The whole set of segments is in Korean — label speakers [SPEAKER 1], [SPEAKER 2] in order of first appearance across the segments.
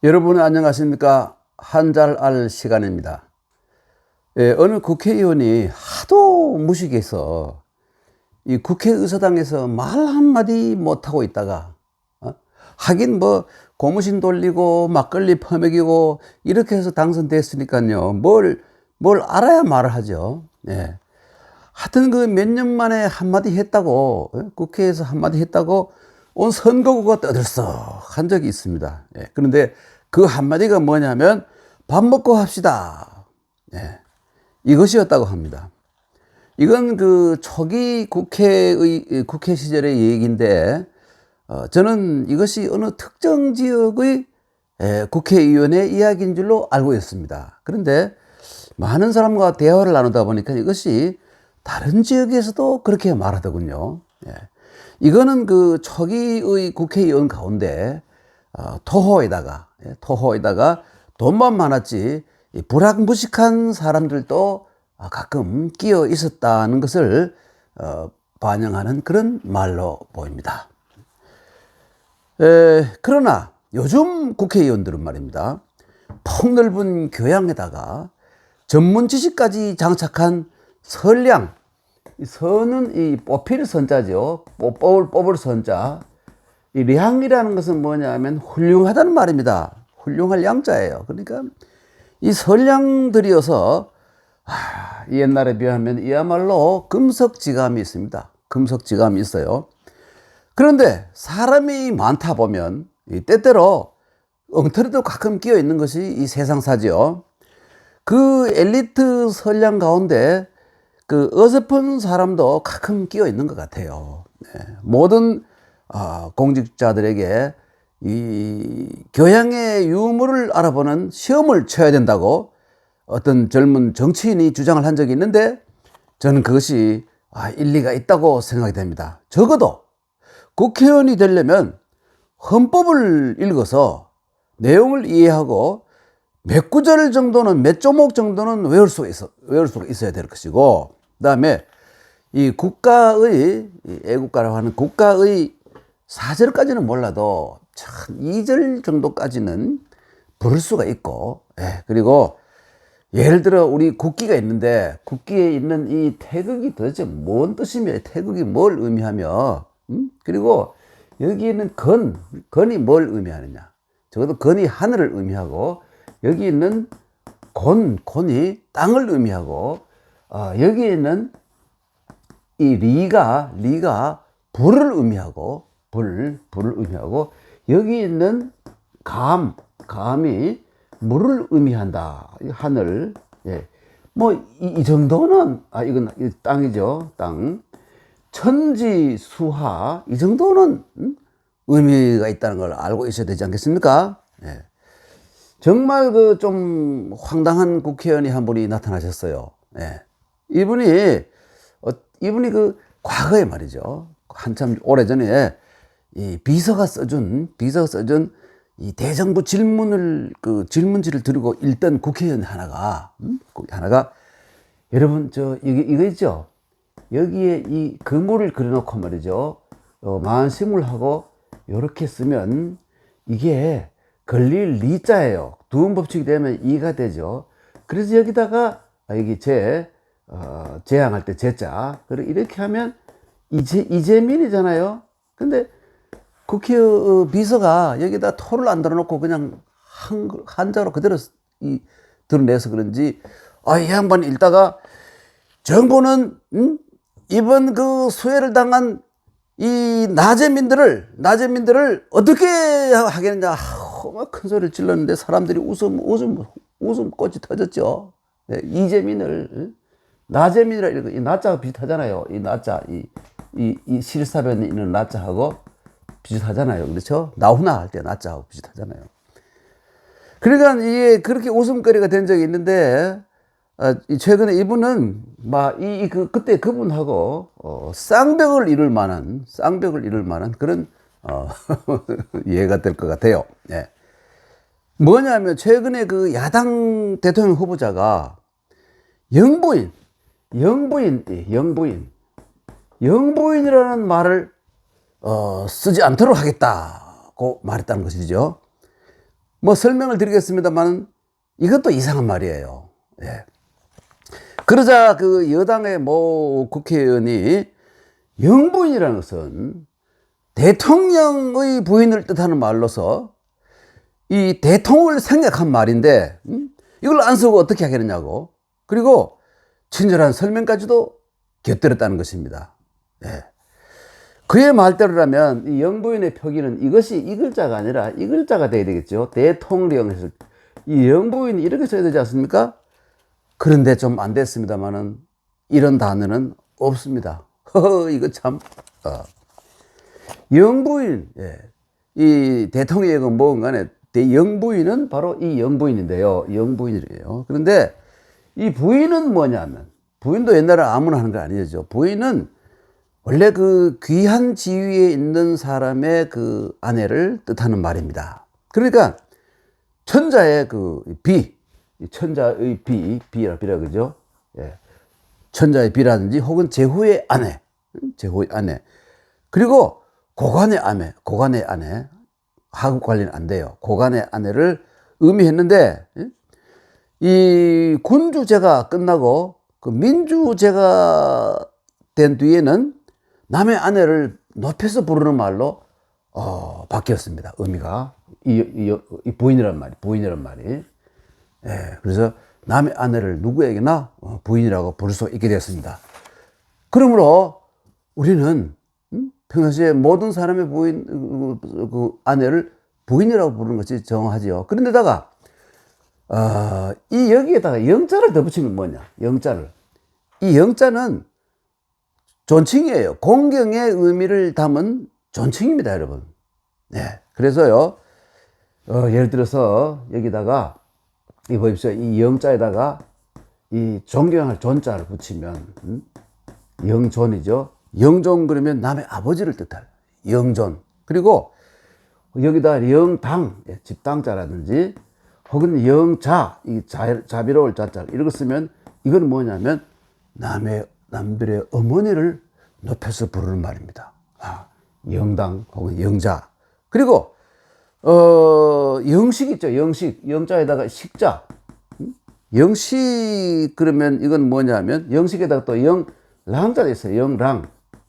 [SPEAKER 1] 여러분 안녕하십니까? 한잘 알 시간입니다. 어느 국회의원이 하도 무식해서 이 국회의사당에서 말 한마디 못하고 있다가 하긴 뭐 고무신 돌리고 막걸리 퍼먹이고 이렇게 해서 당선됐으니까요. 뭘 알아야 말을 하죠. 하여튼 그 몇 년 만에 한마디 했다고, 국회에서 한마디 했다고 온 선거구가 떠들썩한 적이 있습니다. 그런데 그 한마디가 뭐냐면 밥 먹고 합시다. 이것이었다고 합니다. 이건 그 초기 국회 시절의 얘기인데, 저는 이것이 어느 특정 지역의 국회의원의 이야기인 줄로 알고 있습니다. 그런데 많은 사람과 대화를 나누다 보니까 이것이 다른 지역에서도 그렇게 말하더군요. 이거는 그 초기의 국회의원 가운데 토호에다가 돈만 많았지 불악무식한 사람들도 가끔 끼어 있었다는 것을 반영하는 그런 말로 보입니다. 그러나 요즘 국회의원들은 말입니다, 폭넓은 교양에다가 전문 지식까지 장착한 선량, 선은 이 뽑힐 선자죠. 뽑을 선자. 이 량이라는 것은 뭐냐면 훌륭하다는 말입니다. 훌륭할 양자예요. 그러니까 이 선량들이어서 옛날에 비하면 이야말로 금석지감이 있습니다. 금석지감이 있어요. 그런데 사람이 많다 보면 때때로 엉터리도 가끔 끼어 있는 것이 이 세상사죠. 그 엘리트 선량 가운데 그 어설픈 사람도 가끔 끼어 있는 것 같아요. 모든 공직자들에게 이 교양의 유무를 알아보는 시험을 쳐야 된다고 어떤 젊은 정치인이 주장을 한 적이 있는데, 저는 그것이 일리가 있다고 생각이 됩니다. 적어도 국회의원이 되려면 헌법을 읽어서 내용을 이해하고 몇 구절 정도는, 몇 조목 정도는 외울 수가 있어야 될 것이고, 그 다음에 이 국가의, 애국가라고 하는 국가의 4절까지는 몰라도 참 2절 정도까지는 부를 수가 있고, 그리고 예를 들어 우리 국기가 있는데 국기에 있는 이 태극이 도대체 뭔 뜻이며, 태극이 뭘 의미하며, 그리고 여기 있는 건이 뭘 의미하느냐. 적어도 건이 하늘을 의미하고, 여기 있는 곤이 땅을 의미하고, 여기 있는 이 리가 불을 의미하고, 불을 의미하고, 여기 있는 감이 물을 의미한다. 하늘. 뭐 이 정도는 이건 땅이죠. 땅. 천지수하, 이 정도는 의미가 있다는 걸 알고 있어야 되지 않겠습니까? 정말 그 좀 황당한 국회의원이 한 분이 나타나셨어요. 이분이 그 과거에 말이죠, 한참 오래전에 이 비서가 써준 이 대정부 질문지를 들고 읽던 국회의원 하나가 여러분 이거 있죠? 여기에 이 그물을 그려놓고 말이죠, 만심을 하고 이렇게 쓰면 이게 걸릴 리자예요. 두음 법칙이 되면 이가 되죠. 그래서 여기다가 여기 제항할 때 제자, 그리고 이렇게 하면 이재민이잖아요. 근데 국회 비서가 여기다 토를 안 들어놓고 그냥 한자로 그대로 드러내서 그런지 이 양반 읽다가, 정부는 이번 그 수해를 당한 이 나재민들을 어떻게 하겠느냐, 막 큰 소리를 질렀는데 사람들이 웃음꽃이 터졌죠. 이재민을 나재민이라 이러고, 이 나자가 비슷하잖아요. 이 나자, 이 실사변에 있는 나자하고 비슷하잖아요. 그렇죠? 나훈아 할 때 나자하고 비슷하잖아요. 그러니까 이게 그렇게 웃음거리가 된 적이 있는데, 최근에 이분은 그때 그분하고 쌍벽을 이룰 만한 그런 이해가 될 것 같아요. 뭐냐면 최근에 그 야당 대통령 후보자가 영부인이라는 말을 쓰지 않도록 하겠다고 말했다는 것이죠. 뭐 설명을 드리겠습니다만 이것도 이상한 말이에요. 예. 그러자 그 여당의 모 국회의원이 영부인이라는 것은 대통령의 부인을 뜻하는 말로서 이 대통령을 생략한 말인데 이걸 안 쓰고 어떻게 하겠느냐고. 그리고 친절한 설명까지도 곁들였다는 것입니다. 예. 그의 말대로라면 이 영부인의 표기는 이것이 이 글자가 아니라 이 글자가 돼야 되겠죠. 대통령에서 이 영부인이 이렇게 써야 되지 않습니까? 그런데 좀 안 됐습니다만은 이런 단어는 없습니다. 이거 참. 영부인, 예. 이 대통령이건 뭐건 간에 영부인은 바로 이 영부인인데요. 영부인이래요. 그런데 이 부인은 뭐냐면, 부인도 옛날에 아무나 하는 거 아니죠. 부인은 원래 그 귀한 지위에 있는 사람의 그 아내를 뜻하는 말입니다. 그러니까 천자의 그 비, 천자의 비라 그죠? 예. 천자의 비라든지 혹은 제후의 아내, 제후의 아내. 그리고 고관의 아내, 하급 관리는 안 돼요. 고관의 아내를 의미했는데, 이 군주제가 끝나고 그 민주제가 된 뒤에는 남의 아내를 높여서 부르는 말로 바뀌었습니다. 의미가 이 부인이란 말이. 예, 그래서 남의 아내를 누구에게나 부인이라고 부를 수 있게 되었습니다. 그러므로 우리는 평상시에 모든 사람의 부인, 그 아내를 부인이라고 부르는 것이 정하지요. 그런데다가, 이 여기에다가 영자를 더 붙이면 뭐냐? 영자를. 이 영자는 존칭이에요. 공경의 의미를 담은 존칭입니다, 여러분. 네. 그래서요, 예를 들어서 여기다가, 이 보십시오. 이 영자에다가 이 존경할 존자를 붙이면, 영존이죠. 영존 그러면 남의 아버지를 뜻할 영존. 그리고 여기다 영당, 집당자라든지 혹은 영자, 이 자비로울 자자 이런 거 쓰면 이건 뭐냐면 남들의 어머니를 높여서 부르는 말입니다. 영당 혹은 영자. 그리고 영식 있죠. 영식. 영자에다가 식자. 영식 그러면 이건 뭐냐면 영식에다가 또 랑자가 있어요.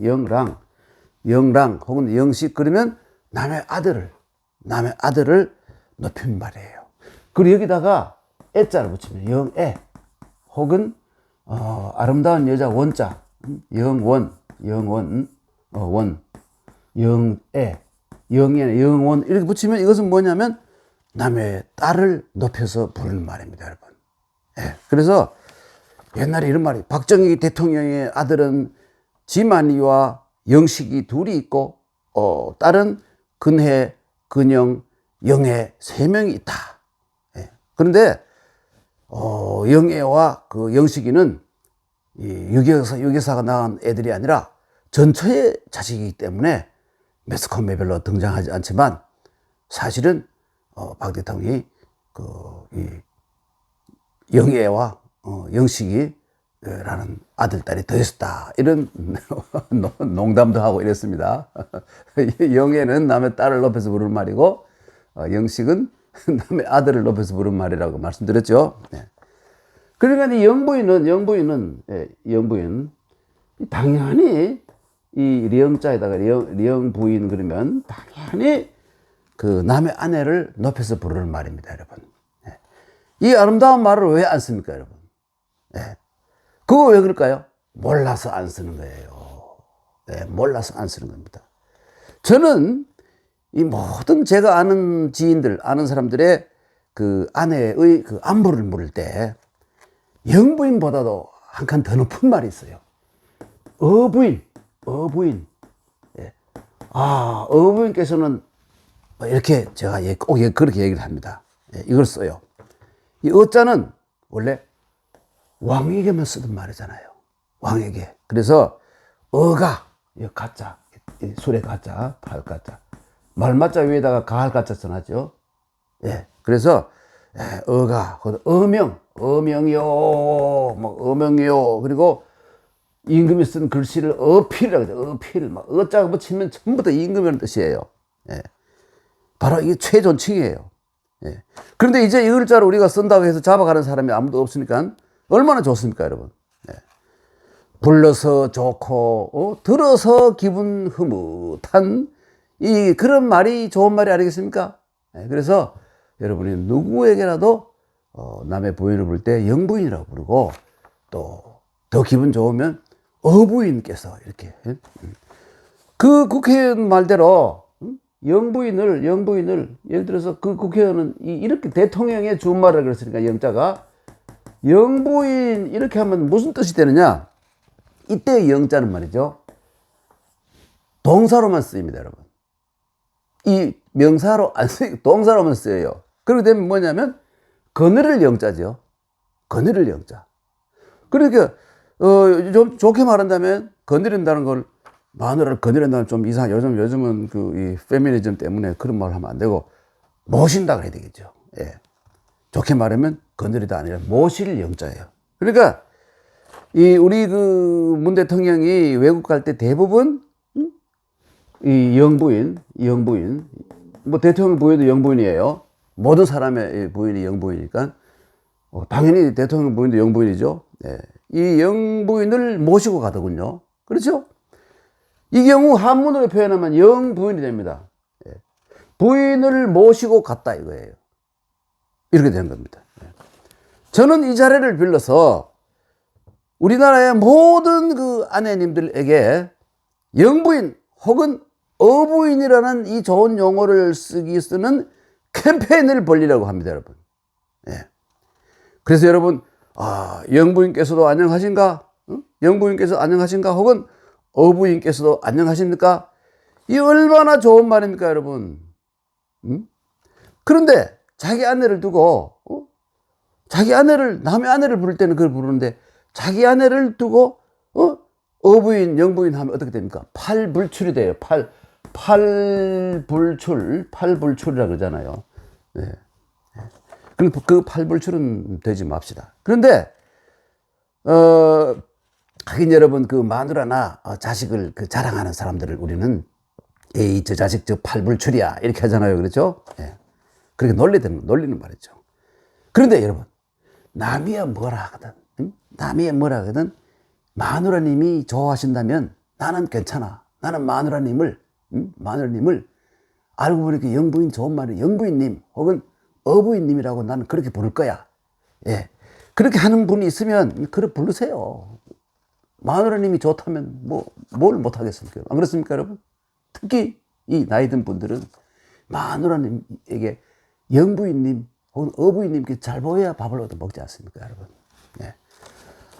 [SPEAKER 1] 영랑 혹은 영식 그러면 남의 아들을 높인 말이에요. 그리고 여기다가 애자를 붙이면 영애 혹은 아름다운 여자 원자 원 영애 영원 이렇게 붙이면 이것은 뭐냐면 남의 딸을 높여서 부르는 말입니다, 여러분. 예. 그래서 옛날에 이런 말이 박정희 대통령의 아들은 지만이와 영식이 둘이 있고 딸은 근혜, 근영, 영애 세 명이 있다. 예. 그런데 영애와 그 영식이는 이 유교사가 낳은 애들이 아니라 전처의 자식이기 때문에 매스컴에 별로 등장하지 않지만 사실은 박 대통령이 이 영애와 영식이 라는 아들, 딸이 더 있었다. 이런 농담도 하고 이랬습니다. 영애는 남의 딸을 높여서 부르는 말이고, 영식은 남의 아들을 높여서 부르는 말이라고 말씀드렸죠. 네. 그러니까 이 영부인, 당연히 이 령자에다가 령부인 그러면 당연히 그 남의 아내를 높여서 부르는 말입니다, 여러분. 네. 이 아름다운 말을 왜 안 씁니까, 여러분? 네. 그거 왜 그럴까요? 몰라서 안 쓰는 거예요. 네, 몰라서 안 쓰는 겁니다. 저는 이 모든 제가 아는 지인들, 아는 사람들의 그 아내의 그 안부를 물을 때 영부인보다도 한 칸 더 높은 말이 있어요. 어부인. 예. 어부인께서는 이렇게 제가 꼭 그렇게 얘기를 합니다. 예, 이걸 써요. 이 어자는 원래 왕에게만 쓰던 말이잖아요. 왕에게. 그래서 어가, 가짜, 술의 가짜, 발 가짜. 말맞자 위에다가 가할 가짜 써놨죠. 예. 그래서 어가, 어명이요. 그리고 임금이 쓴 글씨를 어필이라고 하죠. 어필. 어자가 붙이면 전부 다 임금이라는 뜻이에요. 예. 바로 이게 최존칭이에요. 예. 그런데 이제 이 글자를 우리가 쓴다고 해서 잡아가는 사람이 아무도 없으니까 얼마나 좋습니까, 여러분? 예. 불러서 좋고, 들어서 기분 흐뭇한 그런 말이 좋은 말이 아니겠습니까? 예. 그래서 여러분이 누구에게라도 남의 부인을 부를 때 영부인이라고 부르고, 또 더 기분 좋으면 어부인께서 이렇게. 그 국회의원 말대로 영부인을 예를 들어서 그 국회의원은 이렇게 대통령의 준말을 그랬으니까 영자가 영부인 이렇게 하면 무슨 뜻이 되느냐? 이때 영자는 말이죠, 동사로만 쓰입니다, 여러분. 이 명사로 안 쓰이고 동사로만 쓰여요. 그렇게 되면 뭐냐면 거느릴 영자죠. 거느릴 영자. 그러니까 좀 좋게 말한다면 거느린다는 걸, 마누라를 거느린다는 좀 이상해. 요즘은 이 페미니즘 때문에 그런 말을 하면 안 되고 모신다 그래야 되겠죠. 예. 좋게 말하면 거느리다 아니라 모실 영자예요. 그러니까 우리 문 대통령이 외국 갈 때 대부분 이 영부인 뭐 대통령 부인도 영부인이에요. 모든 사람의 부인이 영부인이니까 당연히 대통령 부인도 영부인이죠. 예. 이 영부인을 모시고 가더군요. 그렇죠? 이 경우 한문으로 표현하면 영부인이 됩니다. 예. 부인을 모시고 갔다 이거예요. 이렇게 된 겁니다. 예. 저는 이 자리를 빌려서 우리나라의 모든 그 아내님들에게 영부인 혹은 어부인이라는 이 좋은 용어를 쓰는 캠페인을 벌리려고 합니다, 여러분. 예. 그래서 여러분, 영부인께서도 안녕하신가? 영부인께서 안녕하신가? 혹은 어부인께서도 안녕하십니까? 이 얼마나 좋은 말입니까, 여러분? 그런데 자기 아내를 두고, 남의 아내를 부를 때는 그걸 부르는데, 자기 아내를 두고, 어부인, 영부인 하면 어떻게 됩니까? 팔불출이 돼요. 팔불출이라 그러잖아요. 네. 그럼 그 팔불출은 되지 맙시다. 그런데, 하긴 여러분, 그 마누라나 자식을 자랑하는 사람들을 우리는, 에이, 저 자식 저 팔불출이야. 이렇게 하잖아요. 그렇죠? 예. 그렇게 놀리는 말이죠. 그런데 여러분, 남이야 뭐라 하거든, 마누라님이 좋아하신다면 나는 괜찮아. 나는 마누라님을 알고 보니까 영부인 좋은 말이 영부인님 혹은 어부인님이라고 나는 그렇게 부를 거야. 예. 그렇게 하는 분이 있으면 그렇게 부르세요. 마누라님이 좋다면 뭘 못하겠습니까? 안 그렇습니까, 여러분? 특히 이 나이 든 분들은 마누라님에게 영부인님 혹은 어부인님께 잘 보여야 밥을 얻어 먹지 않습니까, 여러분? 예.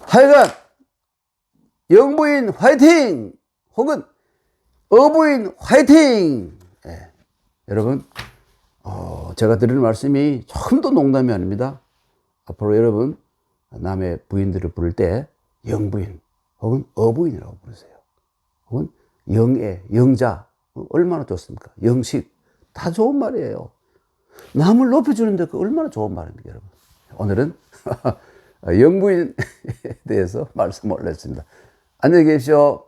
[SPEAKER 1] 하여간 영부인 화이팅! 혹은 어부인 화이팅! 예. 여러분, 제가 드리는 말씀이 조금도 농담이 아닙니다. 앞으로 여러분, 남의 부인들을 부를 때 영부인 혹은 어부인이라고 부르세요. 혹은 영애, 영자, 얼마나 좋습니까? 영식, 다 좋은 말이에요. 남을 높여주는데 그 얼마나 좋은 말입니까, 여러분? 오늘은 영부인에 대해서 말씀 올렸습니다. 안녕히 계십시오.